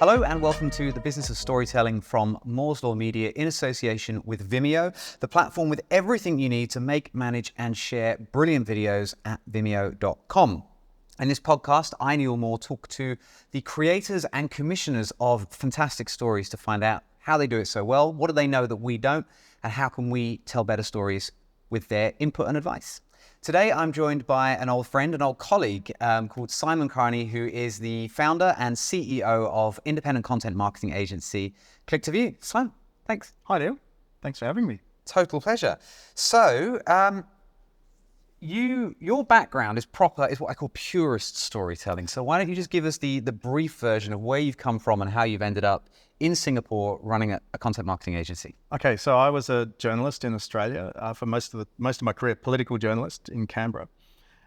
Hello and welcome to the Business of Storytelling from Moore's Law Media in association with Vimeo, the platform with everything you need to make, manage and share brilliant videos at vimeo.com. In this podcast, I, Neil Moore, talk to the creators and commissioners of fantastic stories to find out how they do it so well, what do they know that we don't, and how can we tell better stories with their input and advice. Today, I'm joined by an old friend, an old colleague called Simon Kearney, who is the founder and CEO of independent content marketing agency Click2View. Simon, thanks. Hi, Neil. Thanks for having me. Total pleasure. So, your background is what I call purist storytelling. So why don't you just give us the brief version of where you've come from and how you've ended up in Singapore running a content marketing agency? Okay, so I was a journalist in Australia for most of my career, political journalist in Canberra,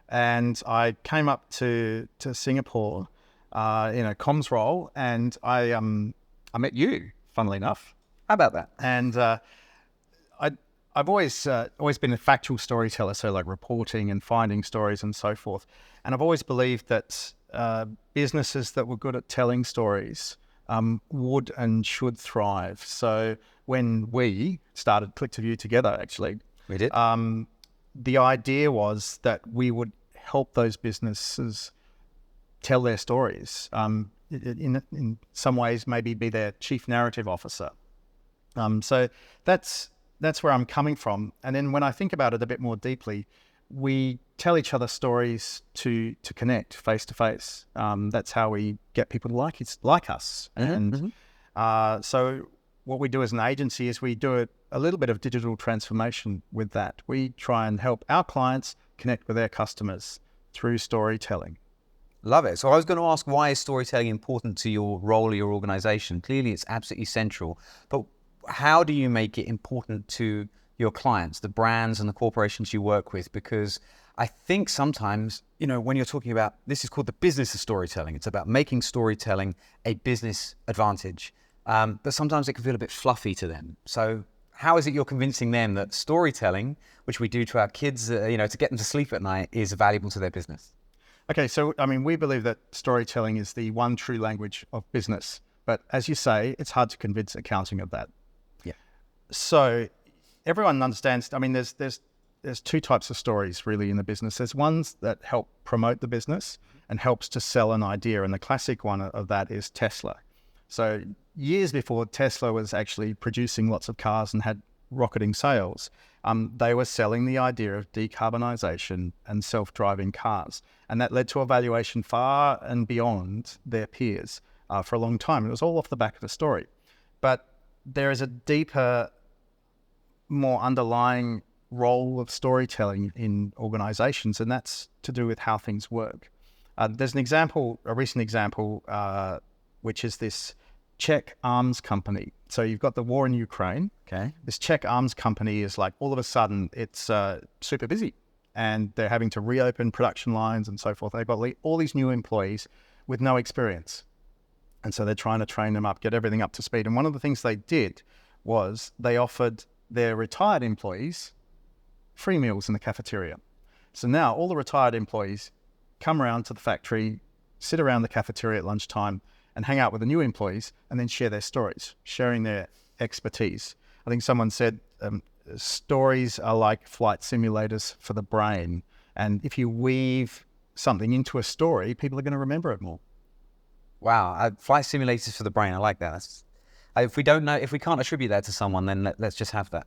and I came up to Singapore in a comms role, and I met you, funnily enough. How about that? And I've always been a factual storyteller, so like reporting and finding stories and so forth. And I've always believed that businesses that were good at telling stories would and should thrive. So when we started Click2View together, actually, we did. The idea was that we would help those businesses tell their stories. In some ways, maybe be their chief narrative officer. So that's where I'm coming from. And then when I think about it a bit more deeply, we tell each other stories to connect face to face. That's how we get people to like us. And so what we do as an agency is we do a little bit of digital transformation with that. We try and help our clients connect with their customers through storytelling. Love it. So I was going to ask, why is storytelling important to your role or your organization? Clearly, it's absolutely central. But how do you make it important to your clients, the brands and the corporations you work with? Because I think sometimes, when you're talking about, this is called the business of storytelling. It's about making storytelling a business advantage. But sometimes it can feel a bit fluffy to them. So how is it you're convincing them that storytelling, which we do to our kids, to get them to sleep at night, is valuable to their business? Okay, so we believe that storytelling is the one true language of business. But as you say, it's hard to convince accounting of that. Yeah. So everyone understands, there's two types of stories really in the business. There's ones that help promote the business and helps to sell an idea. And the classic one of that is Tesla. So years before Tesla was actually producing lots of cars and had rocketing sales, they were selling the idea of decarbonisation and self-driving cars. And that led to a valuation far and beyond their peers for a long time. It was all off the back of the story. But there is a deeper, more underlying role of storytelling in organizations, and that's to do with how things work. There's a recent example, which is this Czech arms company. So you've got the war in Ukraine. Okay. This Czech arms company is like, all of a sudden, it's super busy, and they're having to reopen production lines and so forth. They've got all these new employees with no experience. And so they're trying to train them up, get everything up to speed. And one of the things they did was they offered their retired employees free meals in the cafeteria. So now all the retired employees come around to the factory, sit around the cafeteria at lunchtime and hang out with the new employees and then share their stories, sharing their expertise. I think someone said stories are like flight simulators for the brain. And if you weave something into a story, people are going to remember it more. Wow, flight simulators for the brain. I like that. If we can't attribute that to someone, then let's just have that.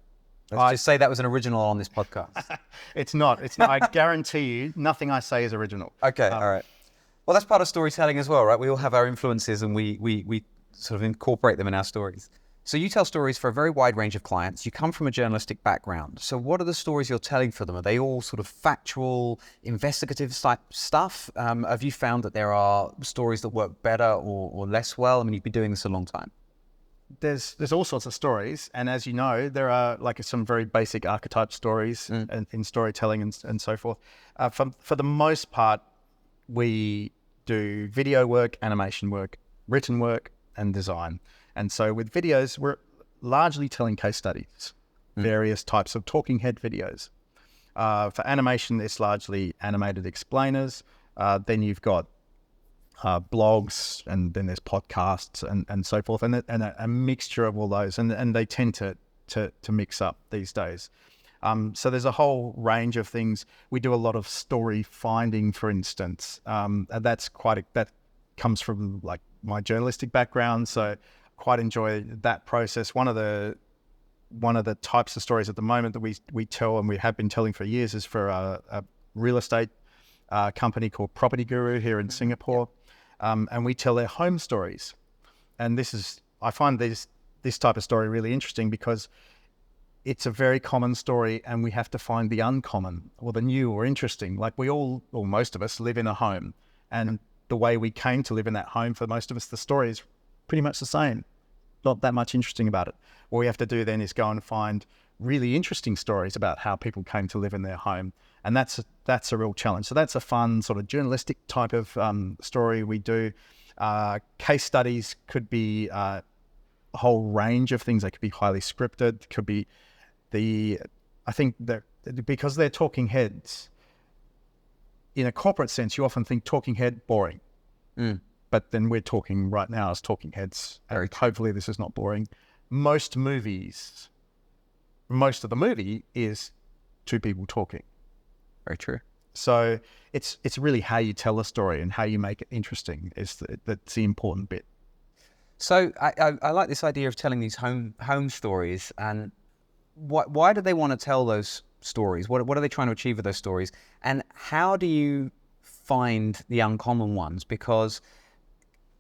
Let's just say that was an original on this podcast. It's not. I guarantee you, nothing I say is original. Okay, all right. Well, that's part of storytelling as well, right? We all have our influences and we sort of incorporate them in our stories. So you tell stories for a very wide range of clients. You come from a journalistic background. So what are the stories you're telling for them? Are they all sort of factual, investigative type stuff? Have you found that there are stories that work better or less well? I mean, you've been doing this a long time. there's all sorts of stories, and as you know, there are like some very basic archetype stories in storytelling and so forth. For the most part, we do video work, animation work, written work, and design. And so with videos, we're largely telling case studies, various types of talking head videos. For animation, it's largely animated explainers. Then you've got blogs, and then there's podcasts and so forth, and a mixture of all those, and they tend to mix up these days. So there's a whole range of things. We do a lot of story finding, for instance, and that comes from like my journalistic background, so quite enjoy that process. One of the types of stories at the moment that we tell, and we have been telling for years, is for a real estate company called Property Guru here in Singapore. And we tell their home stories. And I find this type of story really interesting because it's a very common story, and we have to find the uncommon or the new or interesting. Like we all, or most of us, live in a home, and the way we came to live in that home, for most of us, the story is pretty much the same. Not that much interesting about it. What we have to do then is go and find really interesting stories about how people came to live in their home. And that's a real challenge. So that's a fun sort of journalistic type of story we do. Case studies could be a whole range of things. They could be highly scripted. Could be I think that because they're talking heads, in a corporate sense, you often think talking head, boring. But then we're talking right now as talking heads. Hopefully this is not boring. Most of the movie is two people talking. Very true. So it's really how you tell a story and how you make it interesting that's the important bit. So I like this idea of telling these home stories. And why do they want to tell those stories? What are they trying to achieve with those stories? And how do you find the uncommon ones? Because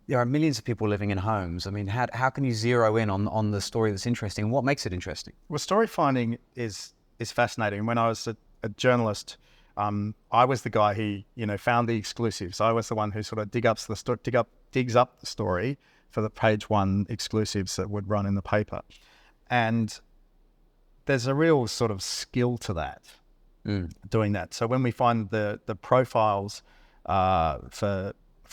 there are millions of people living in homes. I mean, how can you zero in on the story that's interesting? What makes it interesting? Well, story finding is fascinating. When I was a journalist, I was the guy who found the exclusives. I was the one who sort of digs up the story for the page one exclusives that would run in the paper. And there's a real sort of skill to that, doing that. So when we find the profiles for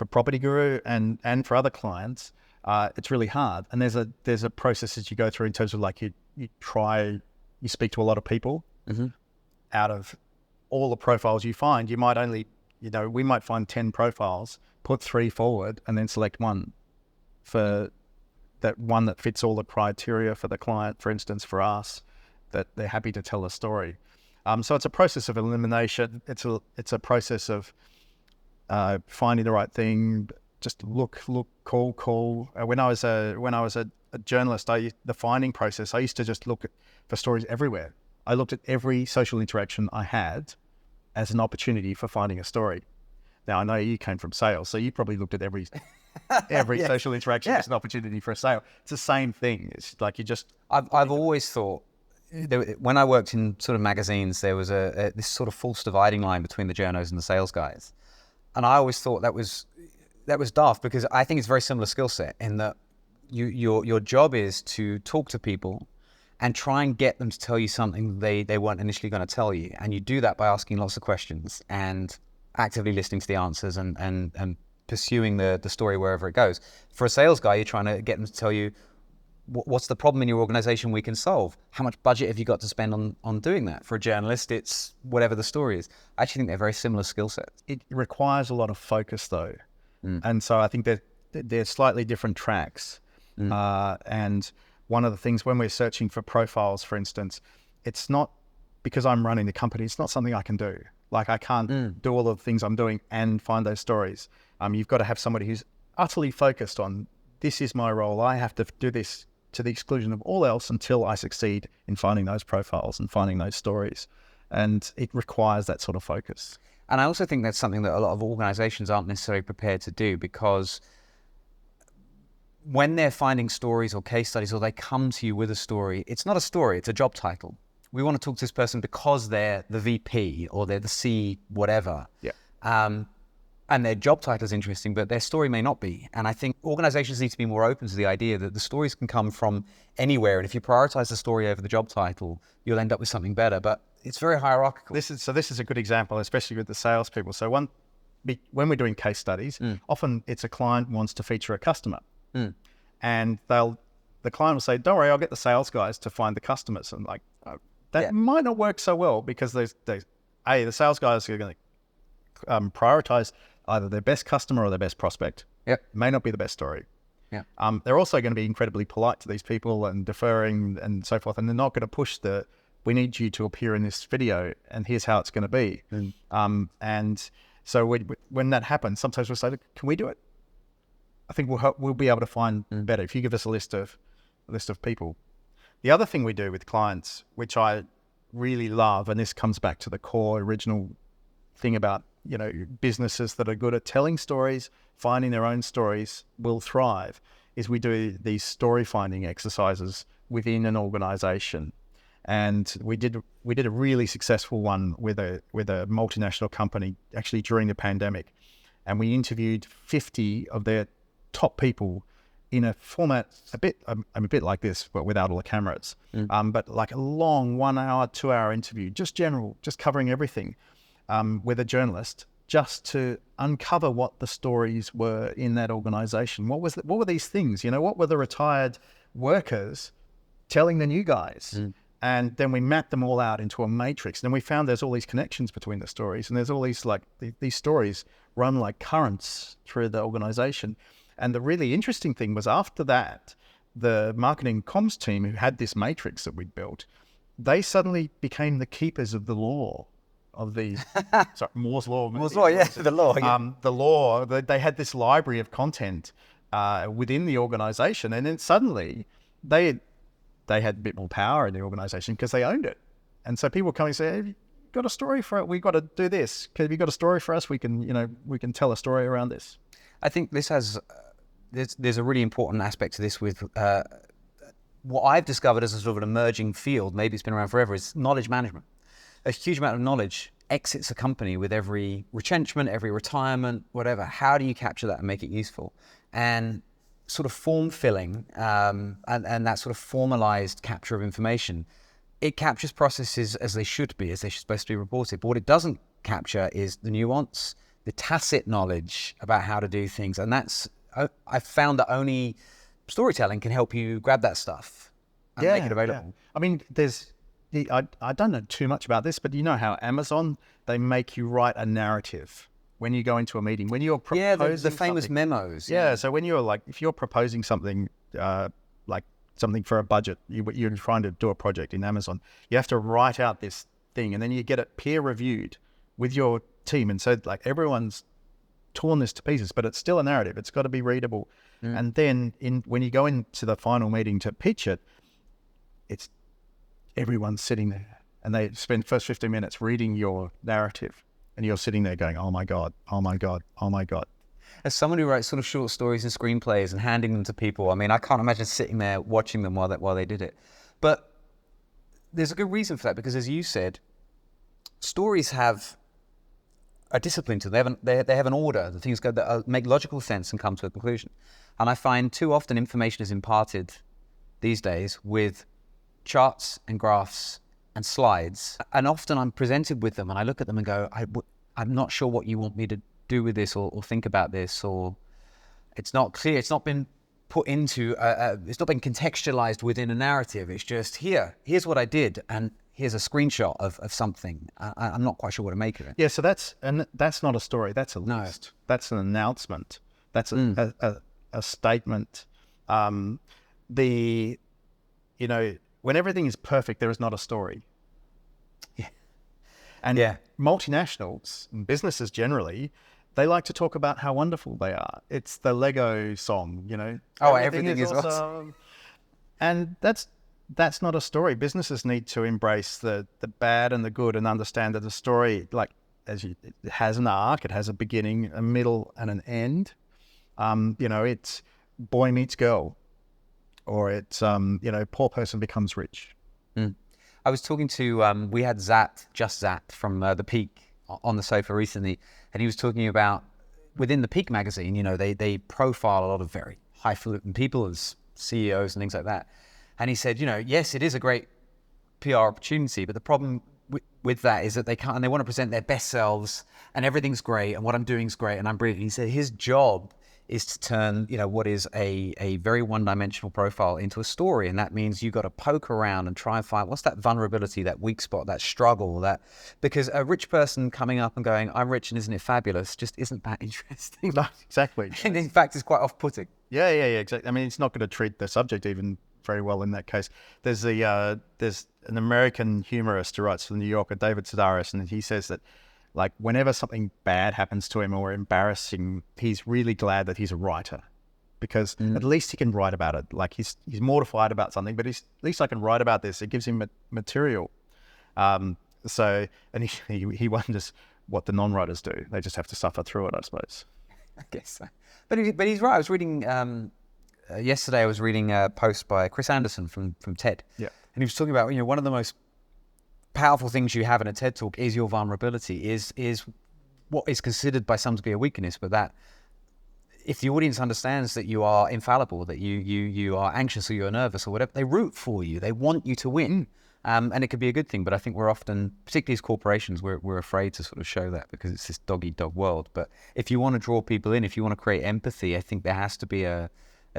Property Guru and for other clients, it's really hard. And there's a process that you go through in terms of like you speak to a lot of people. Out of all the profiles you find, you might only, we might find 10 profiles, put 3 forward, and then select one for that one that fits all the criteria for the client, for instance, for us, that they're happy to tell a story. So it's a process of elimination. It's a process of finding the right thing. Just look, call. When I was a journalist, the finding process, I used to just look for stories everywhere. I looked at every social interaction I had as an opportunity for finding a story. Now, I know you came from sales, so you probably looked at every Yeah. social interaction as an opportunity for a sale. It's the same thing. It's like I've always thought, when I worked in sort of magazines, there was this sort of false dividing line between the journos and the sales guys. And I always thought that was daft, because I think it's a very similar skill set in that your job is to talk to people and try and get them to tell you something they weren't initially going to tell you. And you do that by asking lots of questions and actively listening to the answers and pursuing the story wherever it goes. For a sales guy, you're trying to get them to tell you, what's the problem in your organization we can solve? How much budget have you got to spend on doing that? For a journalist, it's whatever the story is. I actually think they're very similar skill sets. It requires a lot of focus, though. And so I think that they're slightly different tracks. And one of the things when we're searching for profiles, for instance, it's not because I'm running the company, it's not something I can do. Like I can't do all of the things I'm doing and find those stories. You've got to have somebody who's utterly focused on, this is my role. I have to do this to the exclusion of all else until I succeed in finding those profiles and finding those stories. And it requires that sort of focus. And I also think that's something that a lot of organizations aren't necessarily prepared to do, because when they're finding stories or case studies, or they come to you with a story, it's not a story, it's a job title. We want to talk to this person because they're the VP or they're the C whatever. Yeah. And And their job title is interesting, but their story may not be. And I think organizations need to be more open to the idea that the stories can come from anywhere. And if you prioritize the story over the job title, you'll end up with something better. But it's very hierarchical. This is a good example, especially with the salespeople. So when we're doing case studies, often it's a client wants to feature a customer. And the client will say, don't worry, I'll get the sales guys to find the customers. And like, that might not work so well because the sales guys are going to prioritize either their best customer or their best prospect. Yep. May not be the best story. Yeah. They're also going to be incredibly polite to these people and deferring and so forth. And they're not going to push we need you to appear in this video and here's how it's going to be. And so when that happens, sometimes we'll say, can we do it? I think we'll be able to find better if you give us a list of people. The other thing we do with clients, which I really love, and this comes back to the core original thing about, businesses that are good at telling stories, finding their own stories will thrive, is we do these story finding exercises within an organization. And we did a really successful one with a multinational company actually during the pandemic. And we interviewed 50 of their top people in a format a bit like this, but without all the cameras. But like a long 1 hour, 2 hour interview, just covering everything, with a journalist, just to uncover what the stories were in that organization. What were these things? What were the retired workers telling the new guys? And then we mapped them all out into a matrix. And then we found there's all these connections between the stories, and there's all these these stories run like currents through the organization. And the really interesting thing was after that, the marketing comms team who had this matrix that we'd built, they suddenly became the keepers of the law of the Moore's Law. Moore's Law, yeah, the law. Yeah. The law, they had this library of content within the organization. And then suddenly they had a bit more power in the organization because they owned it. And so people come and say, have you got a story for it? We've got to do this. Have you got a story for us? We can tell a story around this. I think this has, there's a really important aspect to this with what I've discovered as a sort of an emerging field, maybe it's been around forever, is knowledge management. A huge amount of knowledge exits a company with every retrenchment, every retirement, whatever. How do you capture that and make it useful? And sort of form filling and that sort of formalized capture of information, it captures processes as they should be, as they're supposed to be reported. But what it doesn't capture is the nuance, the tacit knowledge about how to do things. And I've found that only storytelling can help you grab that stuff and make it available. Yeah. I mean, I don't know too much about this, but you know how Amazon, they make you write a narrative when you go into a meeting, when you're proposing the famous memos. Yeah. So when you're if you're proposing something, like something for a budget, you're trying to do a project in Amazon, you have to write out this thing and then you get it peer reviewed with your team. And so everyone's torn this to pieces, but it's still a narrative. It's got to be readable. And then when you go into the final meeting to pitch it, it's everyone's sitting there and they spend the first 15 minutes reading your narrative and you're sitting there going, oh my God, oh my God, oh my God. As someone who writes sort of short stories and screenplays and handing them to people, I mean, I can't imagine sitting there watching them while they did it. But there's a good reason for that, because as you said, stories have a discipline to them. They have an order. The things that make logical sense and come to a conclusion. And I find too often information is imparted these days with charts and graphs and slides. And often I'm presented with them and I look at them and go, I'm not sure what you want me to do with this or think about this, or it's not clear. It's not been put into, it's not been contextualized within a narrative. It's just here's what I did and here's a screenshot of something. I'm not quite sure what to make of it. Yeah, so that's not a story. That's a list. That's an announcement. That's a statement. When everything is perfect, there is not a story. Yeah. And multinationals, businesses generally, they like to talk about how wonderful they are. It's the Lego song, Oh, everything is awesome. And that's not a story. Businesses need to embrace the bad and the good and understand that the story, it has an arc, it has a beginning, a middle, and an end. It's boy meets girl, or it's poor person becomes rich. I was talking to we had Zat from The Peak on the sofa recently, and he was talking about within the Peak magazine, you know, they profile a lot of very highfalutin people as CEOs and things like that. And he said, you know, yes, it is a great PR opportunity, but the problem with that is that they can't, and they want to present their best selves and everything's great and what I'm doing is great and I'm brilliant. He said his job is to turn, you know, what is a very one-dimensional profile into a story. And that means you got to poke around and try and find what's that vulnerability, that weak spot, that struggle, because a rich person coming up and going, I'm rich and isn't it fabulous, just isn't that interesting. No, exactly. And in fact, it's quite off-putting. Yeah, exactly. I mean, it's not going to treat the subject even very well in that case. There's an American humorist who writes for the New Yorker, David Sedaris, and he says that, like, whenever something bad happens to him or embarrassing, he's really glad that he's a writer, because at least he can write about it. Like, he's mortified about something, but at least I can write about this. It gives him material. And he wonders what the non-writers do. They just have to suffer through it, I suppose. I guess so. But he's right. I was reading yesterday. I was reading a post by Chris Anderson from TED. Yeah, and he was talking about, you know, one of the most powerful things you have in a TED talk is your vulnerability, is what is considered by some to be a weakness, but that if the audience understands that you are infallible, that you are anxious or you're nervous or whatever, they root for you. They want you to win. And it could be a good thing, but I think we're often, particularly as corporations, we're afraid to sort of show that because it's this dog-eat-dog world. But if you want to draw people in, if you want to create empathy, I think there has to be a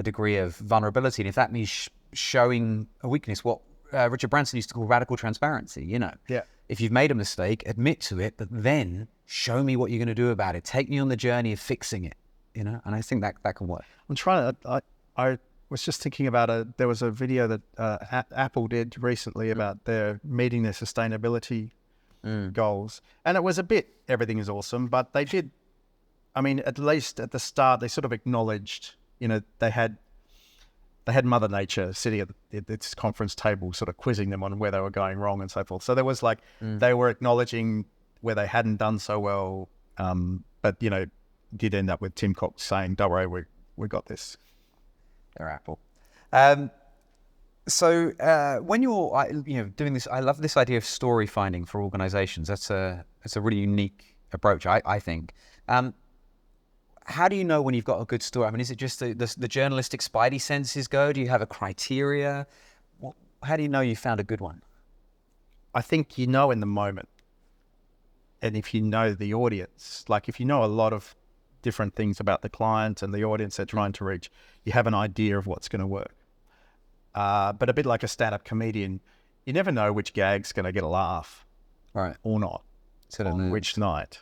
degree of vulnerability. And if that means showing a weakness, what Richard Branson used to call radical transparency, you know. Yeah. If you've made a mistake, admit to it, but then show me what you're going to do about it. Take me on the journey of fixing it, you know. And I think that can work. I'm trying to. I was just thinking about there was a video that Apple did recently about their meeting their sustainability goals, and it was a bit everything is awesome, but they did. I mean, at least at the start, they sort of acknowledged, you know, they had Mother Nature sitting at this conference table sort of quizzing them on where they were going wrong and so forth. So there was like, they were acknowledging where they hadn't done so well, but, you know, did end up with Tim Cook saying, don't worry, we got this. They're Apple. So when you're, you know, doing this, I love this idea of story finding for organizations. That's a really unique approach, I think. How do you know when you've got a good story? I mean, is it just the journalistic spidey senses go? Do you have a criteria? How do you know you found a good one? I think you know in the moment. And if you know the audience, like if you know a lot of different things about the client and the audience they're trying to reach, you have an idea of what's going to work. But a bit like a stand-up comedian, you never know which gag's going to get a laugh, right, or not, on which night.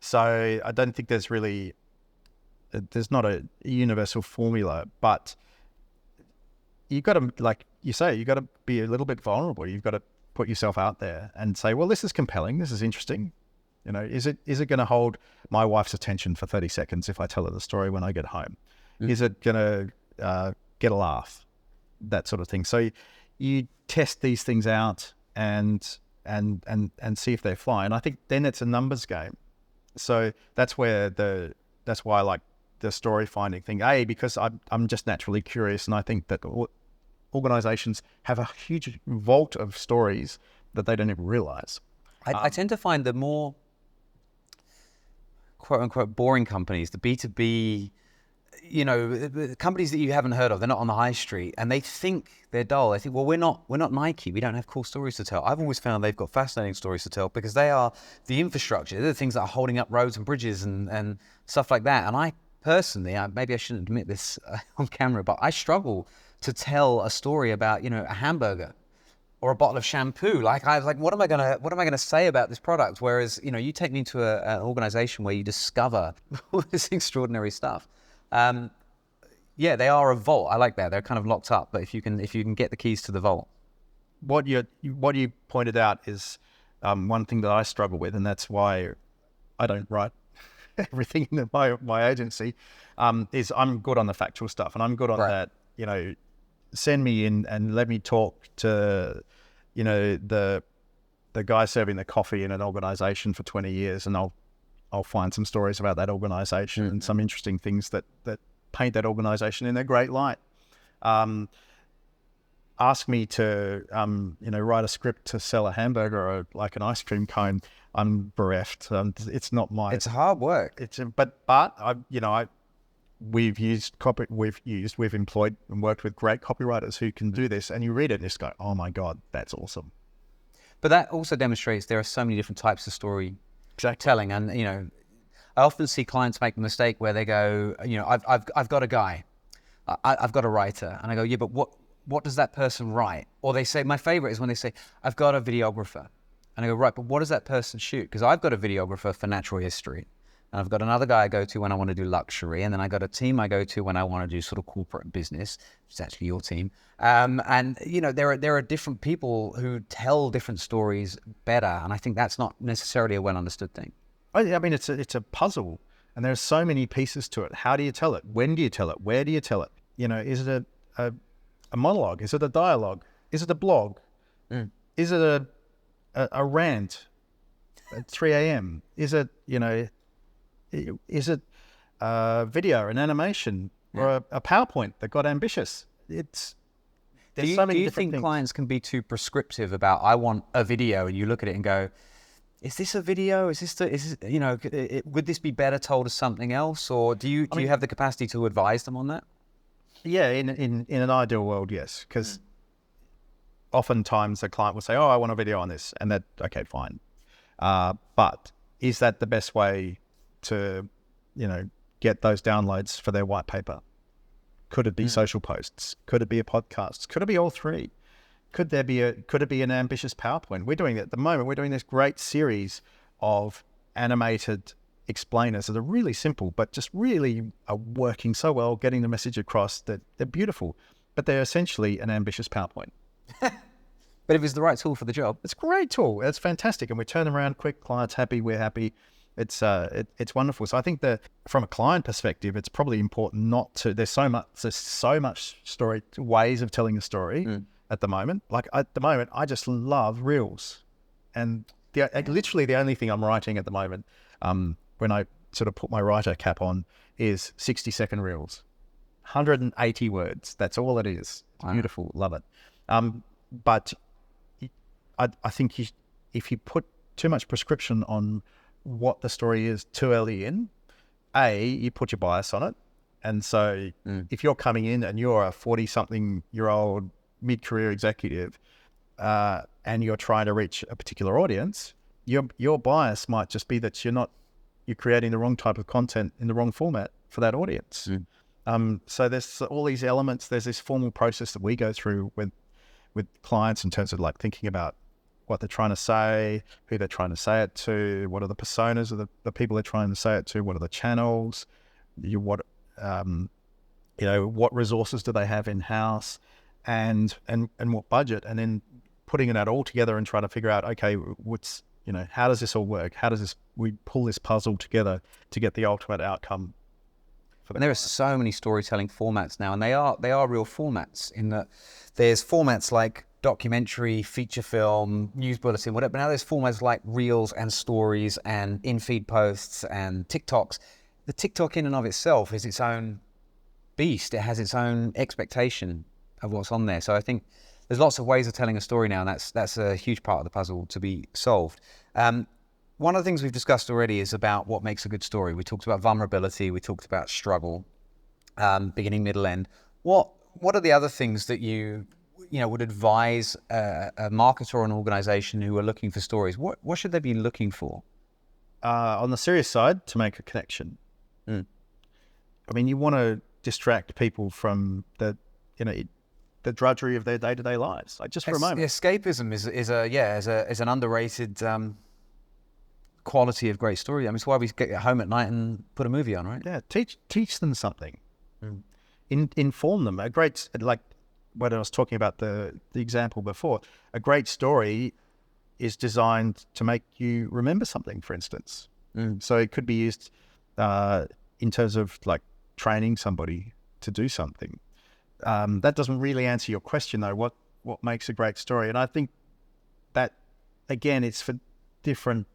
So I don't think there's not a universal formula, but you've got to, like you say, you've got to be a little bit vulnerable. You've got to put yourself out there and say, well, this is compelling. This is interesting. You know, is it going to hold my wife's attention for 30 seconds if I tell her the story when I get home? Is it going to get a laugh? That sort of thing. So you test these things out and see if they fly. And I think then it's a numbers game. So that's why I like the story finding thing. Because I'm just naturally curious, and I think that organizations have a huge vault of stories that they don't even realize. I tend to find the more quote unquote boring companies, the B2B, you know, the companies that you haven't heard of, they're not on the high street and they think they're dull. They think, well, we're not Nike. We don't have cool stories to tell. I've always found they've got fascinating stories to tell because they are the infrastructure. They're the things that are holding up roads and bridges and stuff like that. And I personally, maybe I shouldn't admit this on camera, but I struggle to tell a story about, you know, a hamburger or a bottle of shampoo. Like I was like, what am I gonna say about this product? Whereas, you know, you take me to an organization where you discover all this extraordinary stuff. Yeah, they are a vault. I like that. They're kind of locked up, but if you can get the keys to the vault. What you pointed out is one thing that I struggle with, and that's why I don't write everything in my agency. Is I'm good on the factual stuff, and I'm good on that. You know, send me in and let me talk to, you know, the guy serving the coffee in an organization for 20 years, and I'll find some stories about that organization and some interesting things that paint that organization in a great light. ask me to, write a script to sell a hamburger or like an ice cream cone, I'm bereft. It's not my. It's hard work. We've employed and worked with great copywriters who can do this, and you read it and just go, oh my God, that's awesome. But that also demonstrates there are so many different types of storytelling, and I often see clients make the mistake where they go, I've got a guy, I've got a writer, and I go, yeah, but what does that person write? Or they say, my favorite is when they say, I've got a videographer, and I go, right, but what does that person shoot? Because I've got a videographer for natural history. And I've got another guy I go to when I want to do luxury. And then I got a team I go to when I want to do sort of corporate business, which is actually your team. There are different people who tell different stories better. And I think that's not necessarily a well understood thing. I mean, it's a puzzle, and there's so many pieces to it. How do you tell it? When do you tell it? Where do you tell it? Is it a monologue? Is it a dialogue? Is it a blog? Is it a rant at 3 a.m.? Is it a video, an animation, or a PowerPoint that got ambitious? Do you think clients can be too prescriptive about, I want a video, and you look at it and go, is this a video? Would this be better told as something else? Or do you have the capacity to advise them on that? Yeah, in an ideal world, yes. Because oftentimes the client will say, oh, I want a video on this. And okay, fine. But is that the best way to, get those downloads for their white paper? Could it be social posts? Could it be a podcast? Could it be all three? Could it be an ambitious PowerPoint? We're doing it at the moment. We're doing this great series of animated explainers that are really simple, but just really are working so well, getting the message across. That they're beautiful, but they're essentially an ambitious PowerPoint. But if it's the right tool for the job, it's a great tool. It's fantastic, and we turn them around quick. Clients happy, we're happy. It's wonderful. So I think that from a client perspective, it's probably important not to. There's so much story ways of telling a story at the moment. Like at the moment, I just love reels, and literally the only thing I'm writing at the moment, when I sort of put my writer cap on, is 60-second reels, 180 words. That's all it is. Wow. Beautiful, love it. But I think if you put too much prescription on what the story is too early in, you put your bias on it. And so if you're coming in and you're a 40-something-year-old mid-career executive and you're trying to reach a particular audience, your bias might just be that you're creating the wrong type of content in the wrong format for that audience. So there's all these elements. There's this formal process that we go through with clients in terms of like thinking about what they're trying to say, who they're trying to say it to, what are the personas of the people they're trying to say it to, what are the channels, what resources do they have in-house, and what budget, and then putting that all together and trying to figure out, okay, how does this all work? How does we pull this puzzle together to get the ultimate outcome? And there are so many storytelling formats now, and they are real formats in that there's formats like documentary, feature film, news bulletin, whatever. But now there's formats like reels and stories and in-feed posts and TikToks. The TikTok in and of itself is its own beast. It has its own expectation of what's on there. So I think there's lots of ways of telling a story now, and that's a huge part of the puzzle to be solved. One of the things we've discussed already is about what makes a good story. We talked about vulnerability. We talked about struggle, beginning, middle, end. What are the other things that you would advise a marketer or an organization who are looking for stories? What should they be looking for? On the serious side, to make a connection. I mean, you want to distract people from the drudgery of their day-to-day lives, like just for a moment. Escapism is an underrated quality of great story. I mean, it's why we get home at night and put a movie on, right? Yeah, teach them something. Inform them. A great, like when I was talking about the example before, a great story is designed to make you remember something, for instance. So it could be used in terms of like training somebody to do something. That doesn't really answer your question though. What makes a great story? And I think that again, it's for different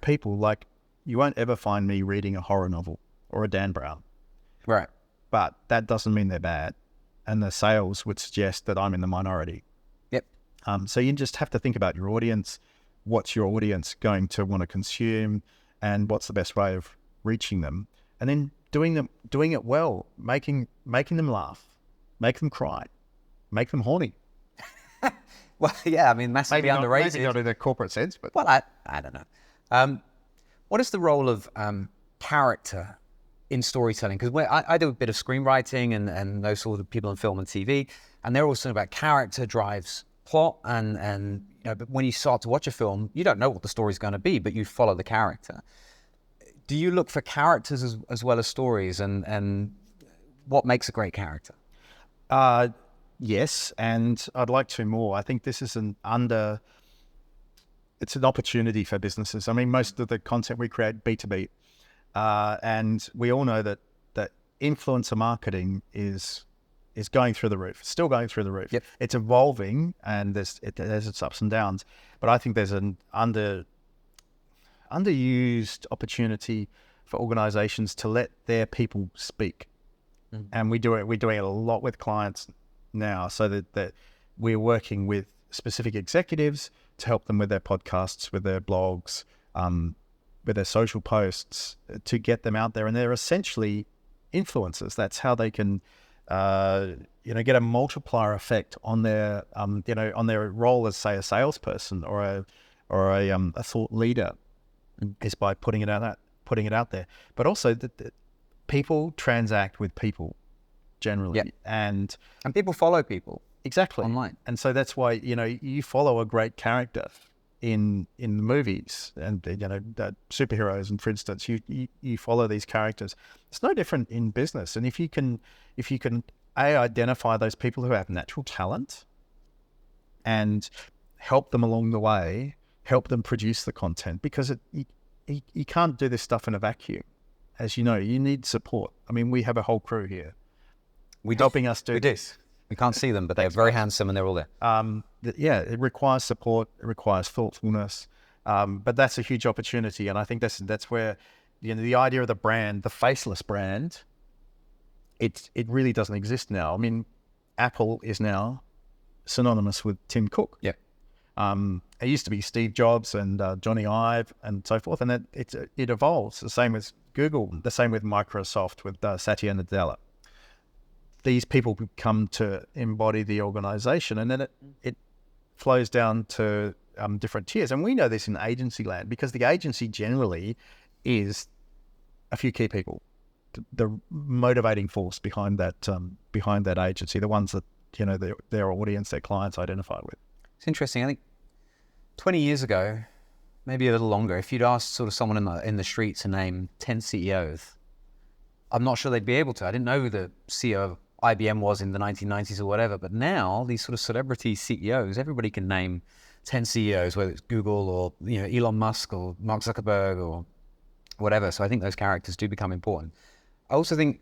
people. Like you won't ever find me reading a horror novel or a Dan Brown. Right. But that doesn't mean they're bad. and the sales would suggest that I'm in the minority. Yep. So you just have to think about your audience. What's your audience going to want to consume, and what's the best way of reaching them? And then doing it well, making them laugh, make them cry, make them horny. Well, yeah, I mean, massively underrated. Maybe not in a corporate sense, but well, I don't know. What is the role of character in storytelling? Because I do a bit of screenwriting and those sort of people in film and TV, and they're all talking about character drives plot, and but when you start to watch a film, you don't know what the story's going to be, but you follow the character. Do you look for characters as well as stories, and what makes a great character? Yes, and I'd like to more. I think this is it's an opportunity for businesses. I mean, most of the content we create B2B, and we all know that influencer marketing is going through the roof, still going through the roof. Yep. It's evolving, and there's its ups and downs, but I think there's an underused opportunity for organizations to let their people speak. Mm-hmm. And we're doing it a lot with clients now, so that we're working with specific executives to help them with their podcasts, with their blogs, with their social posts, to get them out there. And they're essentially influencers. That's how they can get a multiplier effect on their on their role as, say, a salesperson or a thought leader, is by putting it out there. But also that people transact with people generally. Yep. and people follow people exactly online. And so that's why you follow a great character in the movies, and superheroes, and for instance, you follow these characters. It's no different in business. And if you can identify those people who have natural talent and help them along the way, help them produce the content, because you can't do this stuff in a vacuum. As you know, you need support. I mean, we have a whole crew here helping us do this. We can't see them, but they're very handsome and they're all there. It requires support. It requires thoughtfulness. But that's a huge opportunity. And I think that's where, the idea of the brand, the faceless brand, it really doesn't exist now. I mean, Apple is now synonymous with Tim Cook. Yeah. It used to be Steve Jobs and Johnny Ive and so forth. And it evolves. The same with Google, the same with Microsoft, with Satya Nadella. These people come to embody the organization, and then it flows down to different tiers. And we know this in agency land, because the agency generally is a few key people, the motivating force behind that agency, the ones that their audience, their clients identify with. It's interesting. I think 20 years ago, maybe a little longer, if you'd asked sort of someone in the street to name 10 CEOs, I'm not sure they'd be able to. I didn't know who the CEO of IBM was in the 1990s or whatever, but now these sort of celebrity CEOs, everybody can name 10 CEOs, whether it's Google or Elon Musk or Mark Zuckerberg or whatever. So I think those characters do become important. I also think,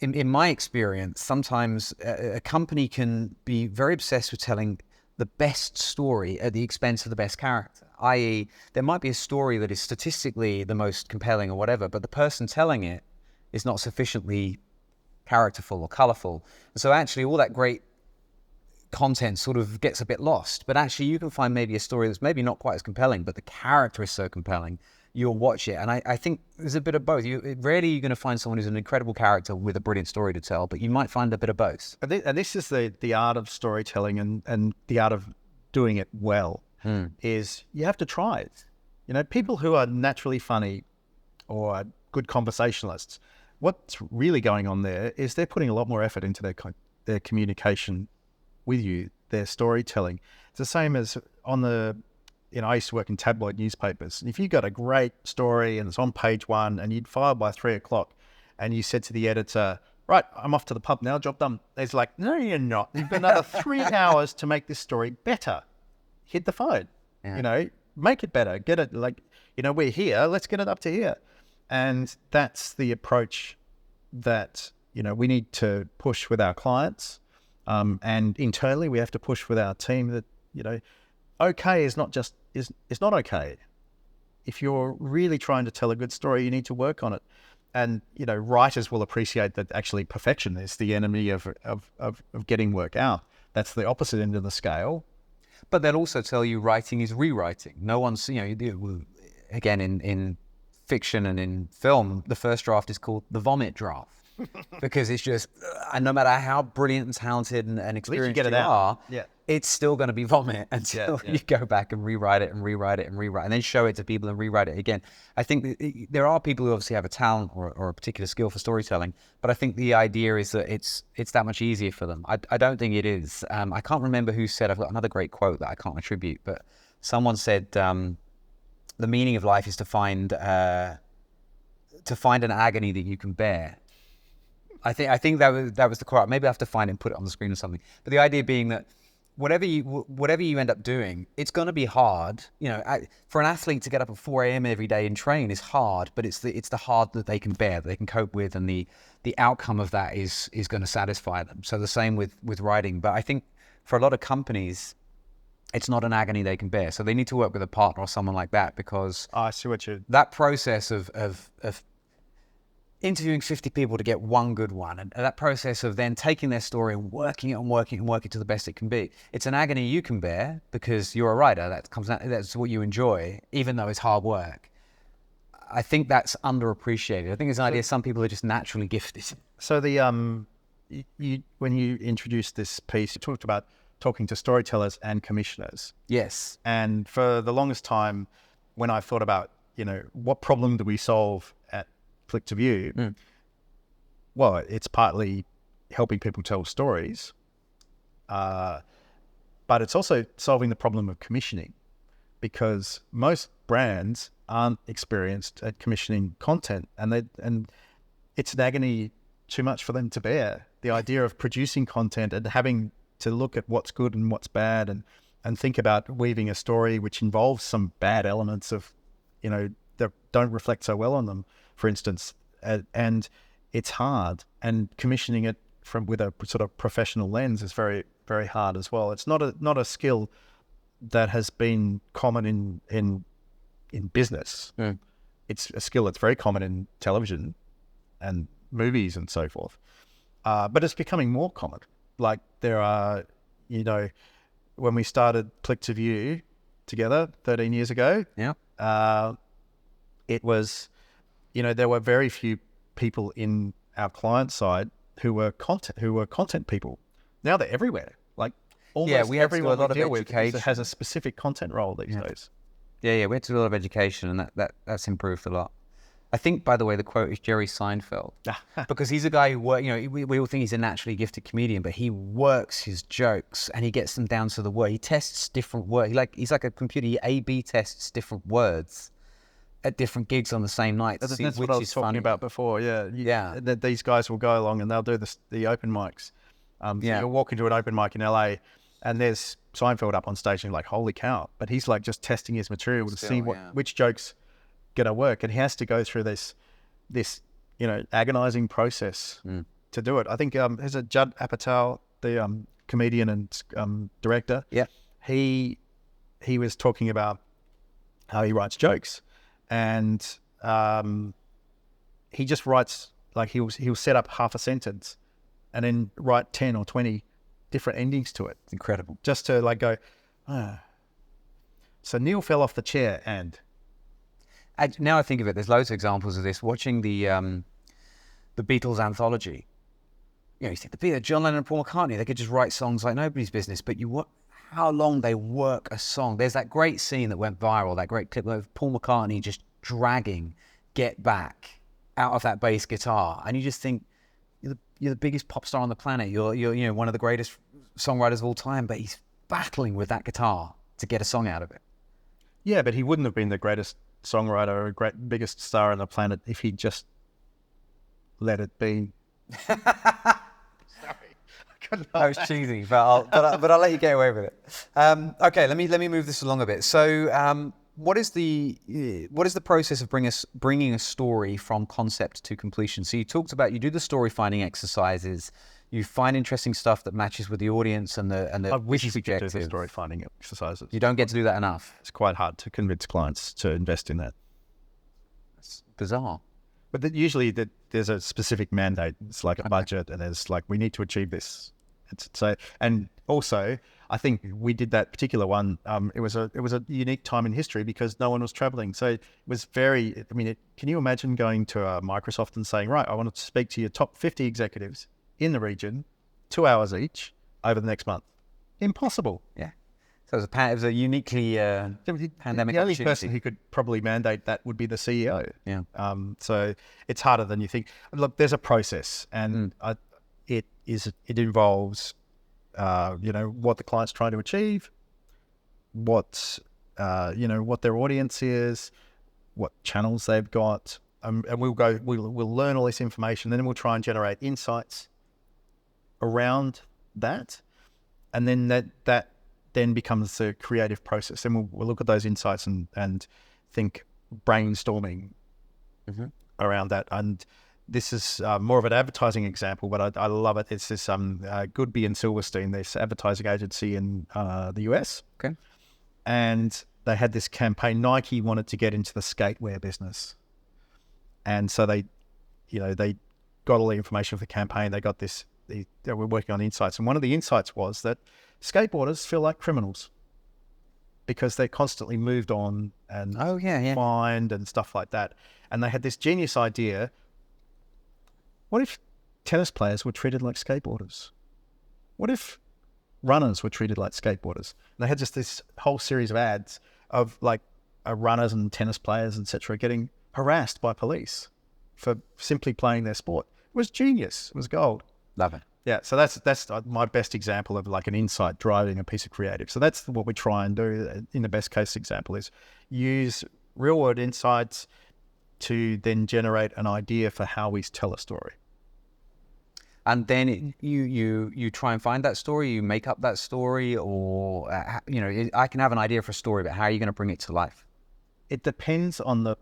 in my experience, sometimes a company can be very obsessed with telling the best story at the expense of the best character, i.e. there might be a story that is statistically the most compelling or whatever, but the person telling it is not sufficiently characterful or colorful. And so actually all that great content sort of gets a bit lost. But actually you can find maybe a story that's maybe not quite as compelling, but the character is so compelling, you'll watch it. And I think there's a bit of both. Rarely you're going to find someone who's an incredible character with a brilliant story to tell, but you might find a bit of both. And this is the art of storytelling and the art of doing it well, is you have to try it. People who are naturally funny or good conversationalists, what's really going on there is they're putting a lot more effort into their communication with you, their storytelling. It's the same as on I used to work in tabloid newspapers. And if you got a great story and it's on page 1 and you'd file by 3:00 and you said to the editor, right, I'm off to the pub now, job done. It's like, no, you're not. You've got another 3 hours to make this story better. Hit the phone, make it better. Get it we're here, let's get it up to here. And that's the approach that, we need to push with our clients. And internally we have to push with our team that, okay is not okay. If you're really trying to tell a good story, you need to work on it. And writers will appreciate that actually perfection is the enemy of getting work out. That's the opposite end of the scale. But they'll also tell you writing is rewriting. No one's, again, in fiction and in film, the first draft is called the vomit draft. Because it's just, no matter how brilliant and talented and experienced you are, it's still going to be vomit until you go back and rewrite it and rewrite it and rewrite, and then show it to people and rewrite it again. I think there are people who obviously have a talent or a particular skill for storytelling, but I think the idea is that it's that much easier for them. I don't think it is. I can't remember who said, I've got another great quote that I can't attribute, but someone said, the meaning of life is to find an agony that you can bear. I think that was the quote. Maybe I have to find it and put it on the screen or something. But the idea being that whatever you end up doing, it's going to be hard. For an athlete to get up at 4 a.m. every day and train is hard, but it's the hard that they can bear, that they can cope with, and the outcome of that is going to satisfy them. So the same with writing. But I think for a lot of companies, it's not an agony they can bear. So they need to work with a partner or someone like that, because I see what you. That process of interviewing 50 people to get one good one, and that process of then taking their story and working it to the best it can be, it's an agony you can bear because you're a writer. That's what you enjoy, even though it's hard work. I think that's underappreciated. I think it's an idea some people are just naturally gifted. So when you introduced this piece, you talked about talking to storytellers and commissioners. Yes. And for the longest time, when I thought about, what problem do we solve at Click2View? Well, it's partly helping people tell stories, but it's also solving the problem of commissioning, because most brands aren't experienced at commissioning content, and it's an agony too much for them to bear. The idea of producing content and having to look at what's good and what's bad, and think about weaving a story which involves some bad elements of, that don't reflect so well on them, for instance, and it's hard, and commissioning it with a sort of professional lens is very, very hard as well. It's not a skill that has been common in business. It's a skill that's very common in television and movies and so forth, but it's becoming more common. Like there are, when we started Click2View together 13 years ago, it was, there were very few people in our client side who were content people. Now they're everywhere. Like almost we have to do a lot of education. Has a specific content role these days. Yeah, we had to do a lot of education, and that's improved a lot. I think, by the way, the quote is Jerry Seinfeld, because he's a guy who we all think he's a naturally gifted comedian, but he works his jokes and he gets them down to the word. He tests different words. He's like a computer. He A/B tests different words at different gigs on the same night. That's what I was talking about before. Yeah. These guys will go along and they'll do the open mics. You'll walk into an open mic in LA and there's Seinfeld up on stage and you're like, holy cow. But he's like just testing his material to see which jokes gonna work, and he has to go through this agonizing process to do it. I think there's a Judd Apatow, the comedian and director. He was talking about how he writes jokes, and he just writes, like he'll set up half a sentence and then write 10 or 20 different endings to it. It's incredible. Just to like go, so Neil fell off the chair and... Now I think of it, there's loads of examples of this. Watching the Beatles anthology, you think the Beatles, John Lennon and Paul McCartney, they could just write songs like nobody's business. But how long they work a song. There's that great scene that went viral, that great clip of Paul McCartney just dragging "Get Back" out of that bass guitar, and you just think you're the biggest pop star on the planet. You're one of the greatest songwriters of all time, but he's battling with that guitar to get a song out of it. Yeah, but he wouldn't have been the greatest songwriter or biggest star on the planet if he just let it be. Sorry, that was cheesy, but I'll let you get away with it. Okay, let me move this along a bit. So, what is the process of bringing a story from concept to completion? So you talked about, you do the story finding exercises. You find interesting stuff that matches with the audience and the which is objective. Do the story finding exercises. You don't get to do that enough. It's quite hard to convince clients to invest in that. It's bizarre. But usually there's a specific mandate. It's like a budget, and there's like, we need to achieve this. So, and also, I think we did that particular one. It was a unique time in history because no one was traveling. So it was very. I mean, can you imagine going to Microsoft and saying, right, I want to speak to your top 50 executives in the region, 2 hours each over the next month? Impossible. Yeah. So it was a uniquely pandemic. The only person who could probably mandate that would be the CEO. Yeah. So it's harder than you think. Look, there's a process, and it involves, what the client's trying to achieve, what their audience is, what channels they've got, and we'll learn all this information, then we'll try and generate insights around that, and then that then becomes the creative process. Then we'll look at those insights and think brainstorming around that. And this is more of an advertising example, but I love it. It's this Goodby and Silverstein, this advertising agency in the US. Okay. And they had this campaign. Nike wanted to get into the skatewear business. And so they got all the information for the campaign. They got this, they were working on insights. And one of the insights was that skateboarders feel like criminals because they're constantly moved on and fined and stuff like that. And they had this genius idea. What if tennis players were treated like skateboarders? What if runners were treated like skateboarders? And they had just this whole series of ads of like runners and tennis players, etc., getting harassed by police for simply playing their sport. It was genius. It was gold. Love it. Yeah, so that's my best example of like an insight driving a piece of creative. So that's what we try and do in the best case example, is use real world insights to then generate an idea for how we tell a story. And then you try and find that story, you make up that story, or I can have an idea for a story, but how are you going to bring it to life? It depends on the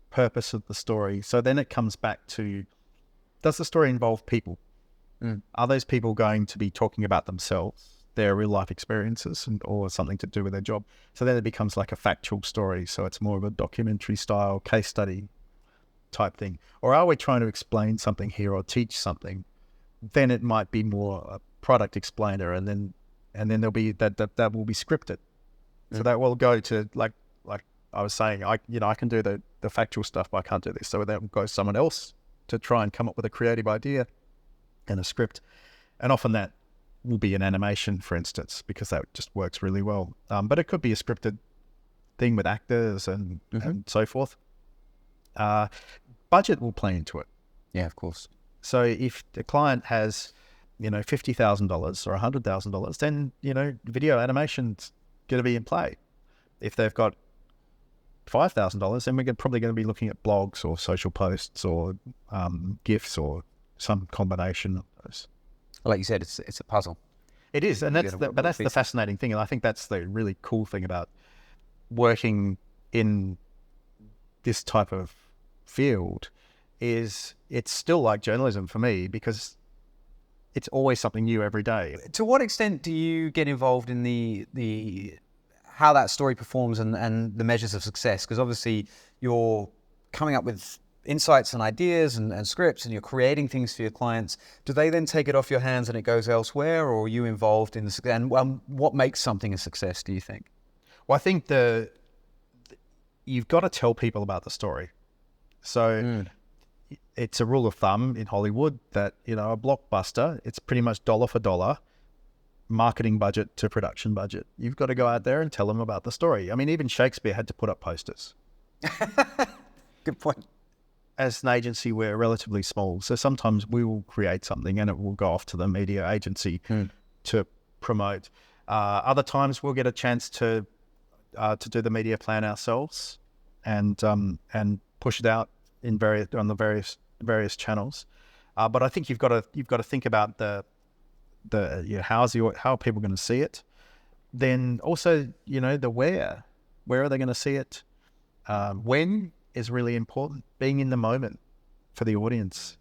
purpose of the story. So then it comes back to, does the story involve people? Are those people going to be talking about themselves, their real life experiences, or something to do with their job? So then it becomes like a factual story. So it's more of a documentary style case study type thing. Or are we trying to explain something here or teach something? Then it might be more a product explainer, and then there'll be that will be scripted. So that will go to like I was saying, I can do the factual stuff, but I can't do this. So that will go to someone else to try and come up with a creative idea and a script. And often that will be an animation, for instance, because that just works really well. But it could be a scripted thing with actors and so forth. Budget will play into it. Yeah, of course. So if the client has, $50,000 or $100,000, then, video animation's going to be in play. If they've got $5,000, then we're probably going to be looking at blogs or social posts or GIFs or some combination of those. Like you said, it's a puzzle. It is, and that's the fascinating thing, and I think that's the really cool thing about working in this type of field. Is it's still like journalism for me, because it's always something new every day. To what extent do you get involved in the how that story performs and the measures of success? Because obviously you're coming up with insights and ideas and scripts, and you're creating things for your clients. Do they then take it off your hands and it goes elsewhere, or are you involved in the success? And what makes something a success, do you think? Well, I think you've got to tell people about the story. So it's a rule of thumb in Hollywood that, a blockbuster, it's pretty much dollar for dollar, marketing budget to production budget. You've got to go out there and tell them about the story. I mean, even Shakespeare had to put up posters. Good point. As an agency, we're relatively small. So sometimes we will create something and it will go off to the media agency to promote. Other times we'll get a chance to do the media plan ourselves and push it out on the various channels. But I think you've got to think about how are people going to see it? Then also, the where are they going to see it? When is really important. Being in the moment for the audience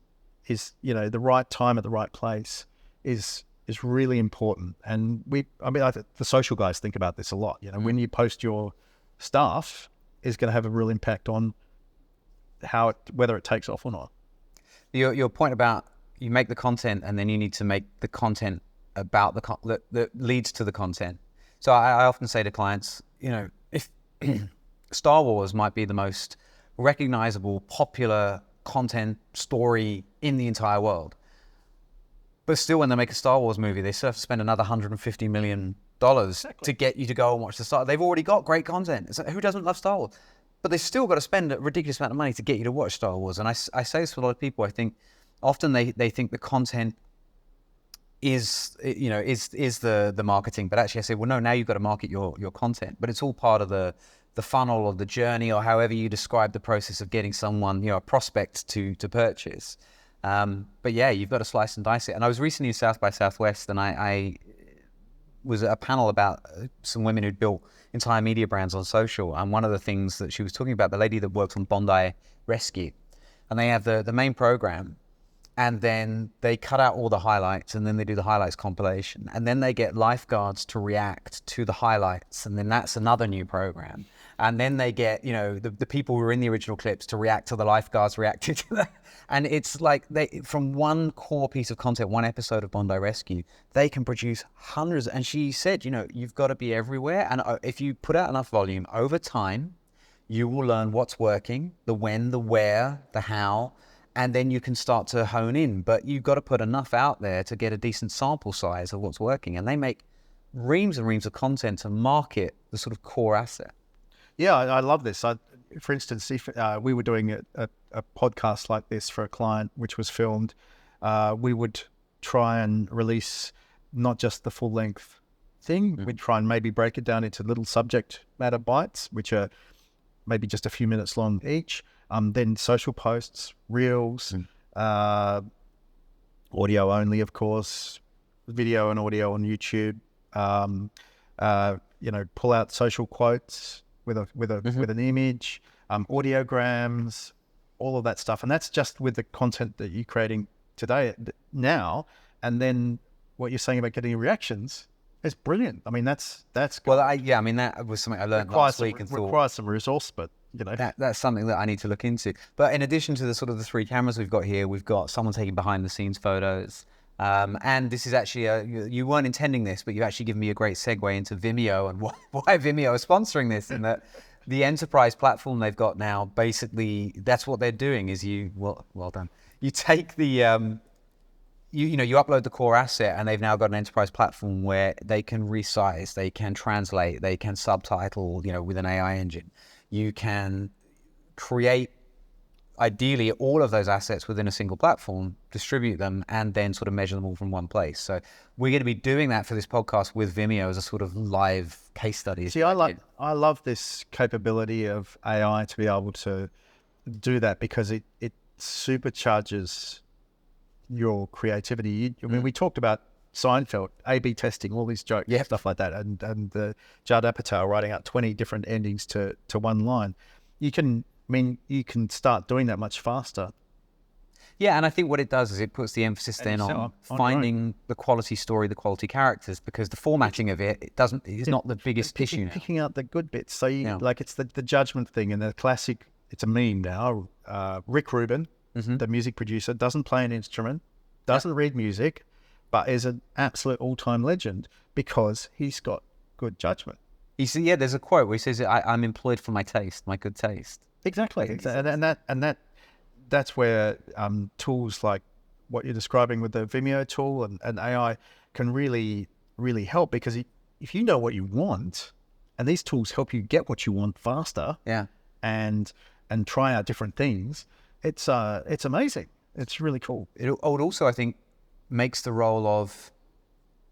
is, the right time at the right place is really important. And the social guys think about this a lot. When you post your stuff is going to have a real impact on whether it takes off or not. Your point about you make the content and then you need to make the content about that leads to the content. So I often say to clients, if Star Wars might be the most recognizable, popular content story in the entire world, but still when they make a Star Wars movie, they still have to spend another $150 million to get you to go and watch the Star. They've already got great content. So who doesn't love Star Wars? But they've still got to spend a ridiculous amount of money to get you to watch Star Wars. And I say this to a lot of people. I think often they think the content is the marketing, but actually I say, well, no, now you've got to market your content. But it's all part of the funnel or the journey, or however you describe the process of getting someone, a prospect to purchase. But yeah, you've got to slice and dice it. And I was recently in South by Southwest, and I was at a panel about some women who'd built entire media brands on social. And one of the things that she was talking about, the lady that worked on Bondi Rescue, and they have the main program, and then they cut out all the highlights, and then they do the highlights compilation, and then they get lifeguards to react to the highlights, and then that's another new program. And then they get, the people who were in the original clips to react to the lifeguards reacting to that. And it's like from one core piece of content, one episode of Bondi Rescue, they can produce hundreds. And she said, you've got to be everywhere. And if you put out enough volume over time, you will learn what's working, the when, the where, the how, and then you can start to hone in. But you've got to put enough out there to get a decent sample size of what's working. And they make reams and reams of content to market the sort of core asset. Yeah, I love this. For instance, if we were doing a podcast like this for a client, which was filmed, we would try and release not just the full length thing. We'd try and maybe break it down into little subject matter bites, which are maybe just a few minutes long each. Then social posts, reels, audio only, of course, video and audio on YouTube. Pull out social quotes with an image, audiograms, all of that stuff. And that's just with the content that you're creating today now. And then what you're saying about getting reactions is brilliant. I mean, that's good. Well, that was something I learned last week and thought requires some resource, but that's something that I need to look into. But in addition to the sort of the three cameras we've got here, we've got someone taking behind the scenes photos. And this is actually, you weren't intending this, but you actually given me a great segue into Vimeo and why Vimeo is sponsoring this, and that the enterprise platform they've got now, basically, that's what they're doing is well done. You take the, you upload the core asset, and they've now got an enterprise platform where they can resize, they can translate, they can subtitle, with an AI engine. You can create, ideally, all of those assets within a single platform, distribute them, and then sort of measure them all from one place. So we're going to be doing that for this podcast with Vimeo as a sort of live case study. See, I love this capability of AI to be able to do that, because it supercharges your creativity. I mean, we talked about Seinfeld, A/B testing, all these jokes, stuff like that, and Judd Apatow writing out 20 different endings to one line. You can start doing that much faster. Yeah, and I think what it does is it puts the emphasis then on finding the quality story, the quality characters, because the formatting of it is not the biggest issue now. Picking out the good bits. So it's the judgment thing, and the classic, it's a meme now. Rick Rubin, the music producer, doesn't play an instrument, doesn't read music, but is an absolute all-time legend because he's got good judgment. There's a quote where he says, I'm employed for my taste, my good taste. Exactly. And that's where tools like what you're describing with the Vimeo tool and AI can really, really help, because if you know what you want, and these tools help you get what you want faster, and try out different things, it's amazing. It's really cool. It also, I think, makes the role of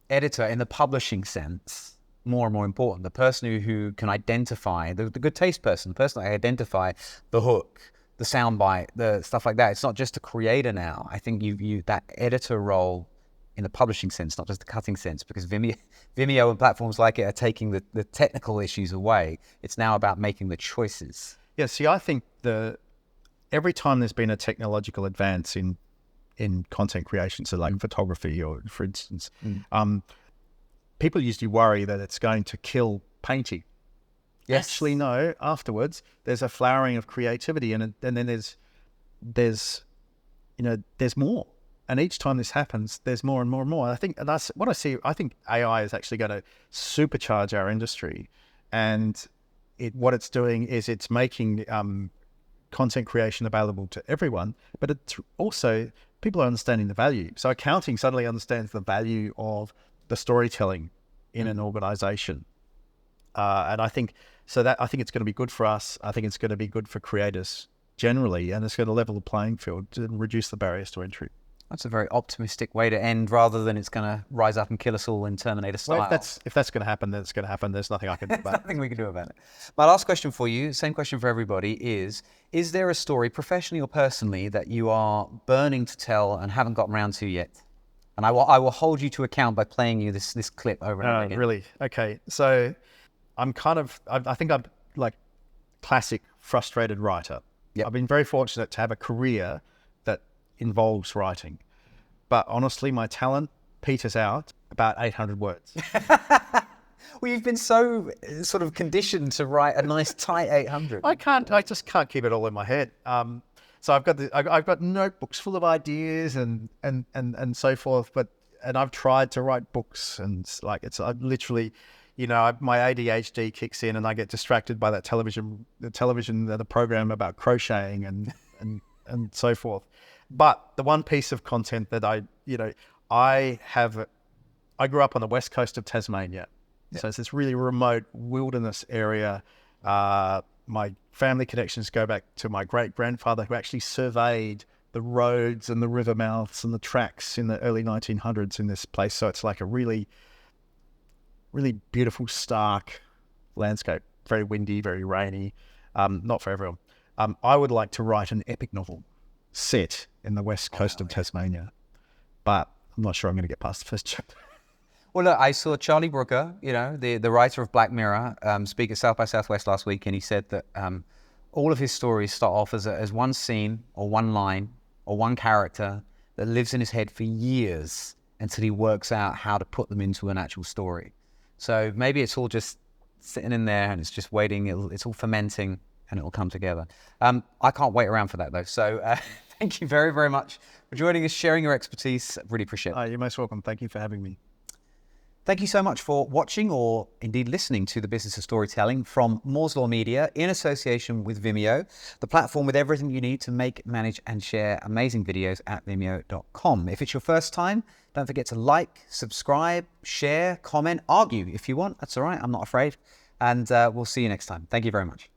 editor in the publishing sense more and more important. The person who can identify, the good taste person, the person that can identify the hook, the soundbite, the stuff like that. It's not just a creator now. I think you that editor role in the publishing sense, not just the cutting sense, because Vimeo and platforms like it are taking the technical issues away. It's now about making the choices. Yeah, see, I think every time there's been a technological advance in content creation, so like photography, or for instance, people usually worry that it's going to kill painting. Yes. Actually, no. Afterwards, there's a flowering of creativity, and then there's more. And each time this happens, there's more and more and more. I think that's what I see. I think AI is actually going to supercharge our industry, and what it's doing is it's making content creation available to everyone, but it's also, people are understanding the value. So accounting suddenly understands the value of the storytelling in an organization. And I think it's going to be good for us. I think it's going to be good for creators generally, and it's going to level the playing field and reduce the barriers to entry. That's a very optimistic way to end, rather than it's going to rise up and kill us all in Terminator style. Well, if that's going to happen, then it's going to happen. There's nothing I can do about it. Nothing we can do about it. My last question for you, same question for everybody, is there a story, professionally or personally, that you are burning to tell and haven't gotten around to yet? And I will hold you to account by playing you this clip over and over again. Really? Okay. So I think I'm like classic frustrated writer. Yep. I've been very fortunate to have a career that involves writing, but honestly, my talent peters out about 800 words. Well, you've been so sort of conditioned to write a nice tight 800. I just can't keep it all in my head. So I've got notebooks full of ideas and so forth, and I've tried to write books, and I've literally, my ADHD kicks in and I get distracted by that the program about crocheting and so forth. But the one piece of content that I grew up on the west coast of Tasmania. Yep. So it's this really remote wilderness area. My family connections go back to my great-grandfather, who actually surveyed the roads and the river mouths and the tracks in the early 1900s in this place. So it's like a really, really beautiful, stark landscape. Very windy, very rainy. Not for everyone. I would like to write an epic novel set in the west coast of Tasmania, but I'm not sure I'm going to get past the first chapter. Well, look, I saw Charlie Brooker, the writer of Black Mirror, speak at South by Southwest last week, and he said that all of his stories start off as one scene or one line or one character that lives in his head for years until he works out how to put them into an actual story. So maybe it's all just sitting in there and it's just waiting. It's all fermenting and it will come together. I can't wait around for that though. So thank you very, very much for joining us, sharing your expertise. Really appreciate it. You're most welcome. Thank you for having me. Thank you so much for watching, or indeed listening, to The Business of Storytelling from Moore's Law Media in association with Vimeo, the platform with everything you need to make, manage and share amazing videos at vimeo.com. If it's your first time, don't forget to like, subscribe, share, comment, argue if you want. That's all right. I'm not afraid. And we'll see you next time. Thank you very much.